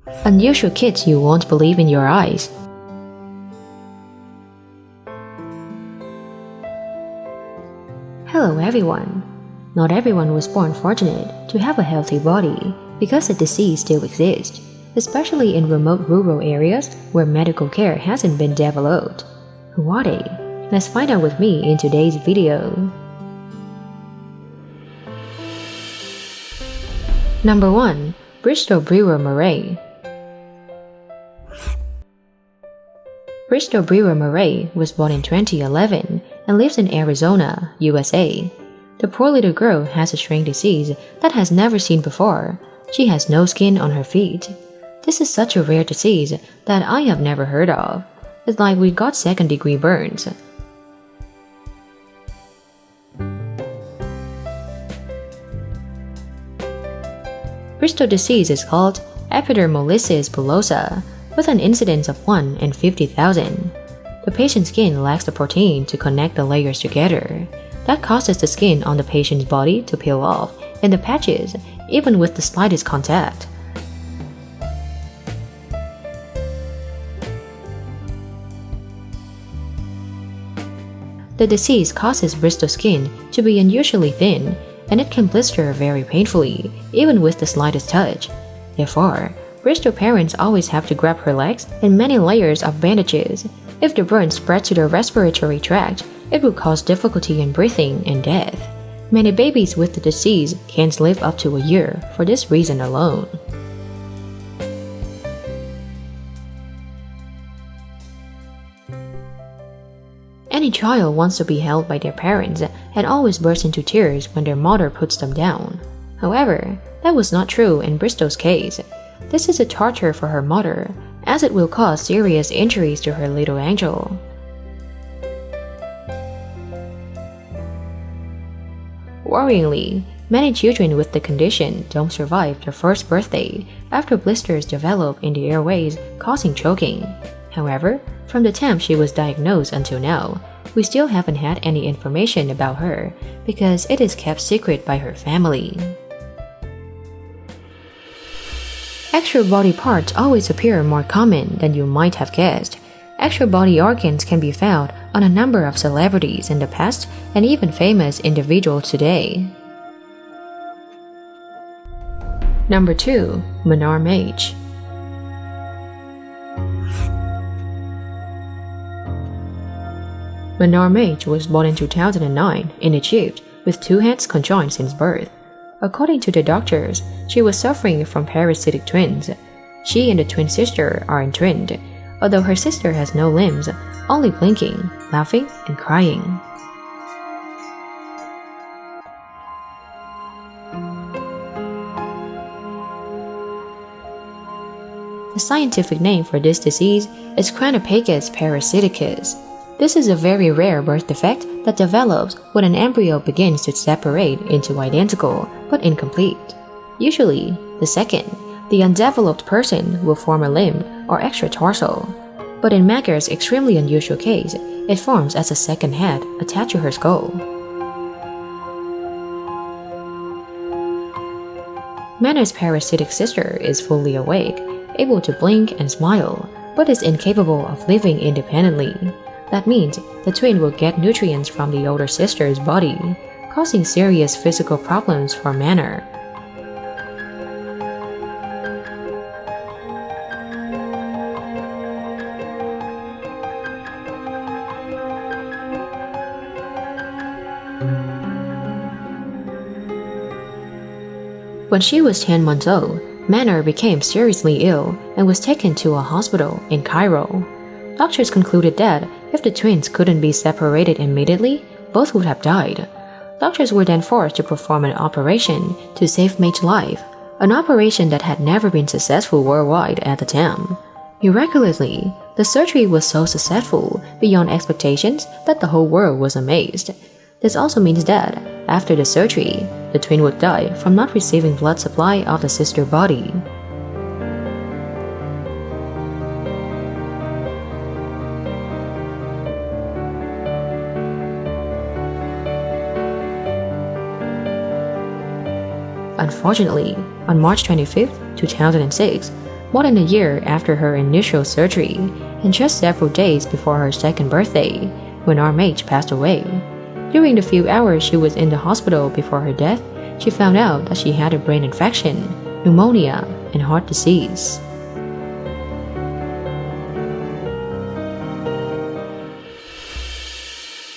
Unusual kids you won't believe in your eyes. Hello everyone. Not everyone was born fortunate to have a healthy body because a disease still exists, especially in remote rural areas where medical care hasn't been developed. Who are they? Let's find out with me in today's video. Number 1. Bristobre. Bristobre was born in 2011 and lives in Arizona, USA. The poor little girl has a strange disease that has never seen before. She has no skin on her feet. This is such a rare disease that I have never heard of. It's like we got second-degree burns. Bristol disease is called epidermolysis bullosa, with an incidence of 1 in 50,000. The patient's skin lacks the protein to connect the layers together. That causes the skin on the patient's body to peel off in the patches, even with the slightest contact. The disease causes Bristol skin to be unusually thin, and it can blister very painfully, even with the slightest touch. Therefore, Bristol parents always have to grab her legs in many layers of bandages. If the burn spreads to the respiratory tract, it will cause difficulty in breathing and death. Many babies with the disease can't live up to a year for this reason alone. Any child wants to be held by their parents and always bursts into tears when their mother puts them down. However, that was not true in Bristol's case. This is a torture for her mother, as it will cause serious injuries to her little angel. Worryingly, many children with the condition don't survive their first birthday after blisters develop in the airways, causing choking. However, from the time she was diagnosed until now, we still haven't had any information about her because it is kept secret by her family. Extra body parts always appear more common than you might have guessed. Extra body organs can be found on a number of celebrities in the past and even famous individuals today. Number 2. Manor Mage. Manor Mage was born in 2009 in Egypt with 2 heads conjoined since birth. According to the doctors, she was suffering from parasitic twins. She and the twin sister are entwined, although her sister has no limbs, only blinking, laughing, and crying. The scientific name for this disease is Craniopagus parasiticus. This is a very rare birth defect that develops when an embryo begins to separate into identical but incomplete. Usually, the undeveloped person will form a limb or extra torso. But in Maggie's extremely unusual case, it forms as a second head attached to her skull. Manor's parasitic sister is fully awake, able to blink and smile, but is incapable of living independently. That means the twin will get nutrients from the older sister's body, causing serious physical problems for Manor. When she was 10 months old, Manor became seriously ill and was taken to a hospital in Cairo. Doctors concluded that if the twins couldn't be separated immediately, both would have died. Doctors were then forced to perform an operation to save Mage's life, an operation that had never been successful worldwide at the time. Miraculously, the surgery was so successful beyond expectations that the whole world was amazed. This also means that, after the surgery, the twin would die from not receiving blood supply of the sister body. Unfortunately, on March 25, 2006, more than a year after her initial surgery, and just several days before her second birthday, when our mage passed away. During the few hours she was in the hospital before her death, she found out that she had a brain infection, pneumonia, and heart disease.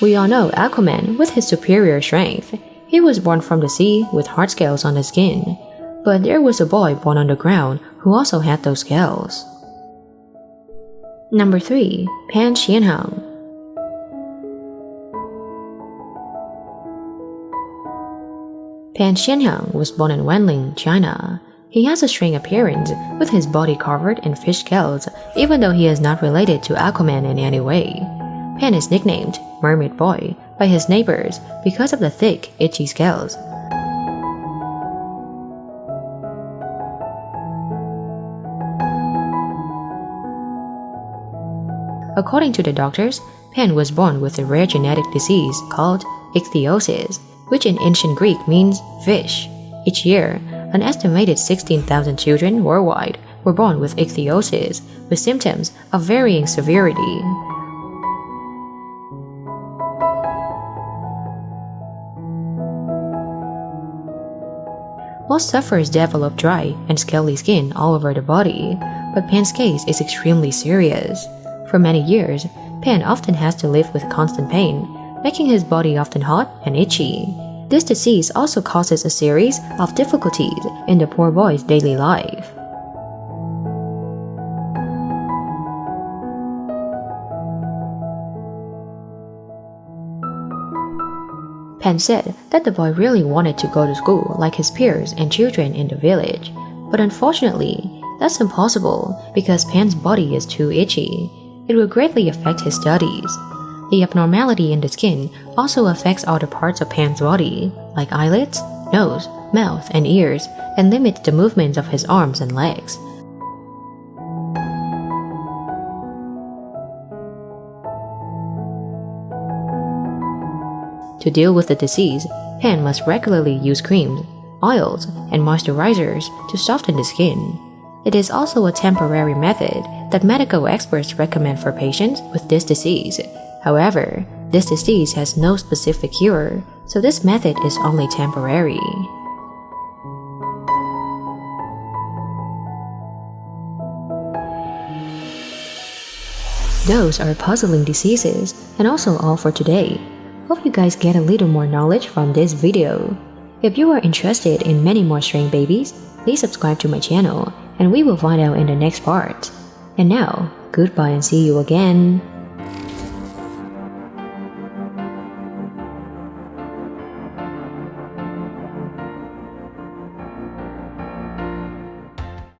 We all know Aquaman with his superior strength. He was born from the sea with hard scales on his skin, but there was a boy born on the ground who also had those scales. Number 3. Pan Shenyang. Pan Shenyang was born in Wenling, China. He has a strange appearance, with his body covered in fish scales, even though he is not related to Aquaman in any way. Pan is nicknamed Mermaid Boy by his neighbors because of the thick, itchy scales. According to the doctors, Pan was born with a rare genetic disease called ichthyosis, which in ancient Greek means fish. Each year, an estimated 16,000 children worldwide were born with ichthyosis, with symptoms of varying severity. Most sufferers develop dry and scaly skin all over the body, but Pan's case is extremely serious. For many years, Pan often has to live with constant pain, making his body often hot and itchy. This disease also causes a series of difficulties in the poor boy's daily life. Pan said that the boy really wanted to go to school like his peers and children in the village, but unfortunately, that's impossible because Pan's body is too itchy. It will greatly affect his studies. The abnormality in the skin also affects other parts of Pan's body, like eyelids, nose, mouth, and ears, and limits the movements of his arms and legs. To deal with the disease, Pan must regularly use creams, oils, and moisturizers to soften the skin. It is also a temporary method that medical experts recommend for patients with this disease. However, this disease has no specific cure, so this method is only temporary. Those are puzzling diseases, and also all for today. Hope you guys get a little more knowledge from this video. If you are interested in many more strange babies, please subscribe to my channel, and we will find out in the next part. And now, goodbye and see you again.